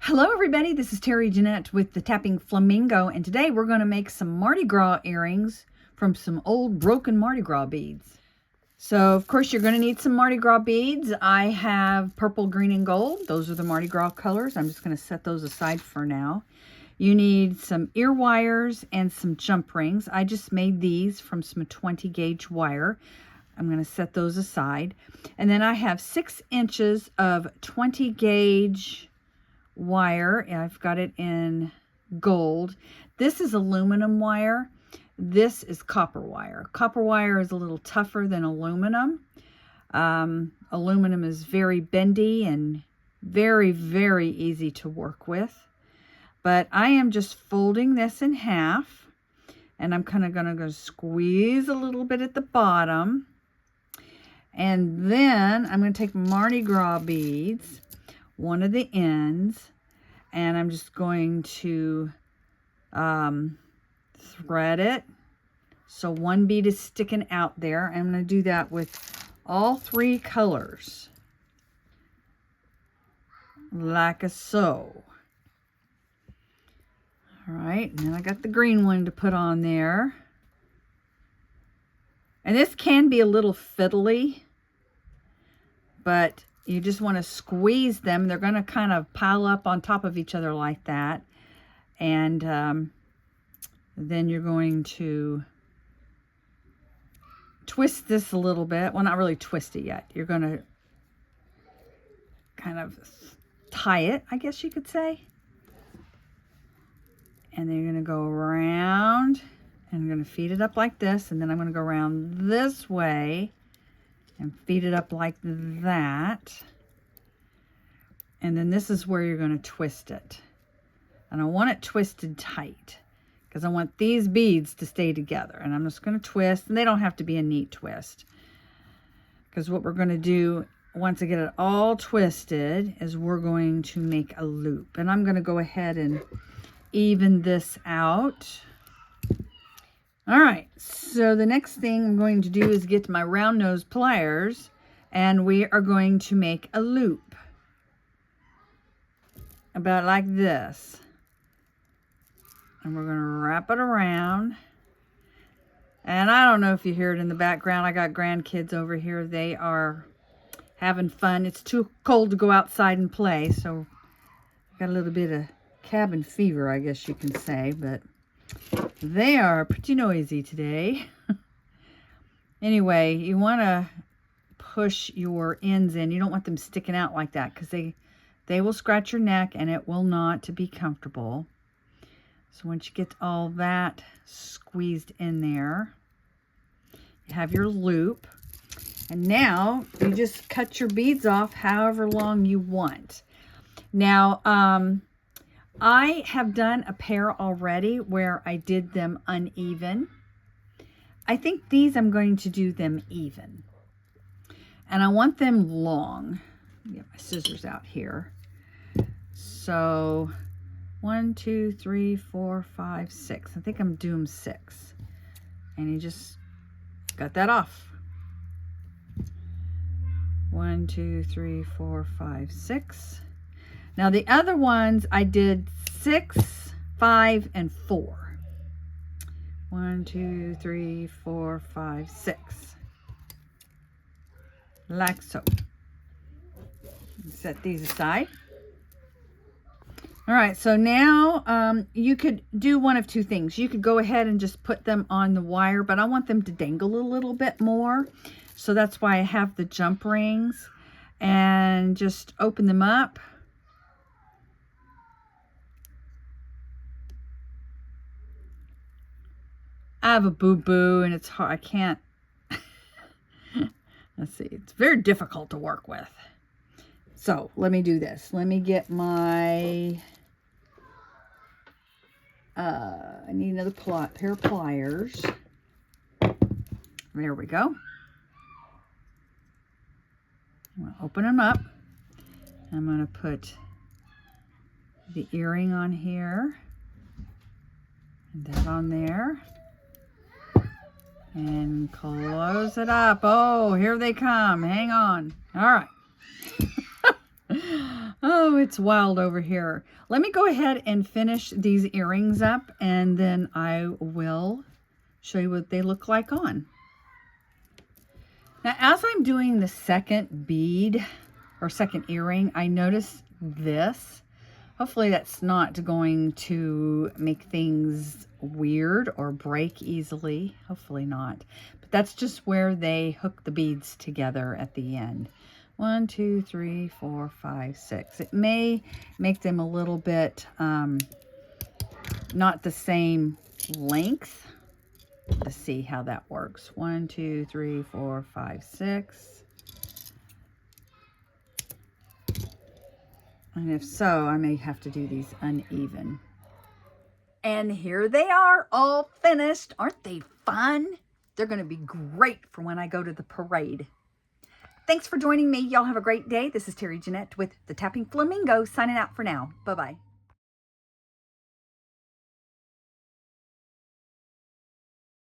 Hello everybody, this is Terry Jeanette with the Tapping Flamingo, and today we're going to make some Mardi Gras earrings from some old broken Mardi Gras beads. So of course you're going to need some Mardi Gras beads. I have purple, green, and gold. Those are the Mardi Gras colors. I'm just going to set those aside for now. You need some ear wires and some jump rings. I just made these from some 20 gauge wire. I'm going to set those aside. And then I have 6 inches of 20 gauge wire. I've got it in gold. This is aluminum wire. This is copper wire. Copper wire is a little tougher than aluminum. Aluminum is very bendy and very, very easy to work with. But I am just folding this in half, and I'm kind of going to go squeeze a little bit at the bottom. And then I'm going to take Mardi Gras beads, one of the ends, and I'm just going to thread it so one bead is sticking out there. I'm going to do that with all 3 colors, like so. All right, and then I got the green one to put on there. And this can be a little fiddly, but you just want to squeeze them. They're going to kind of pile up on top of each other like that. And then you're going to twist this a little bit. Well, not really twist it yet. You're going to kind of tie it, I guess you could say. And then you're going to go around, and I'm going to feed it up like this. And then I'm going to go around this way and feed it up like that. And then this is where you're going to twist it. And I want it twisted tight because I want these beads to stay together. And I'm just going to twist, and they don't have to be a neat twist. Because what we're going to do, once I get it all twisted, is we're going to make a loop. And I'm going to go ahead and even this out. All right, so the next thing I'm going to do is get my round nose pliers, and we are going to make a loop about like this. And we're going to wrap it around. And I don't know if you hear it in the background. I got grandkids over here. They are having fun. It's too cold to go outside and play, so I got a little bit of cabin fever, I guess you can say, but they are pretty noisy today. Anyway, you want to push your ends in. You don't want them sticking out like that because they will scratch your neck and it will not be comfortable. So once you get all that squeezed in there, you have your loop. And now you just cut your beads off however long you want. Now, I have done a pair already where I did them uneven. I think these I'm going to do them even. And I want them long. Get my scissors out here. So 1, 2, 3, 4, 5, 6. I think I'm doing 6. And you just cut that off. 1, 2, 3, 4, 5, 6. Now the other ones I did 6, 5, and 4. 1, 2, 3, 4, 5, 6. Like so. Set these aside. All right, so now you could do one of 2 things. You could go ahead and just put them on the wire, but I want them to dangle a little bit more. So that's why I have the jump rings. And just open them up. I have a boo-boo and it's hard. I can't. Let's see. It's very difficult to work with. So let me do this. Let me get my, I need another pair of pliers. There we go. I'm going to open them up. I'm going to put the earring on here. And that on there. And close it up. Oh, here they come. Hang on. All right. Oh, Oh, it's wild over here. Let me go ahead and finish these earrings up, and then I will show you what they look like on. Now, as I'm doing the second bead or second earring, I notice this. Hopefully that's not going to make things weird or break easily. Hopefully not. But that's just where they hook the beads together at the end. 1, 2, 3, 4, 5, 6. It may make them a little bit not the same length. Let's see how that works. 1, 2, 3, 4, 5, 6. And if so, I may have to do these uneven. And here they are, all finished. Aren't they fun? They're going to be great for when I go to the parade. Thanks for joining me. Y'all have a great day. This is Terry Jeanette with the Tapping Flamingo signing out for now. Bye-bye.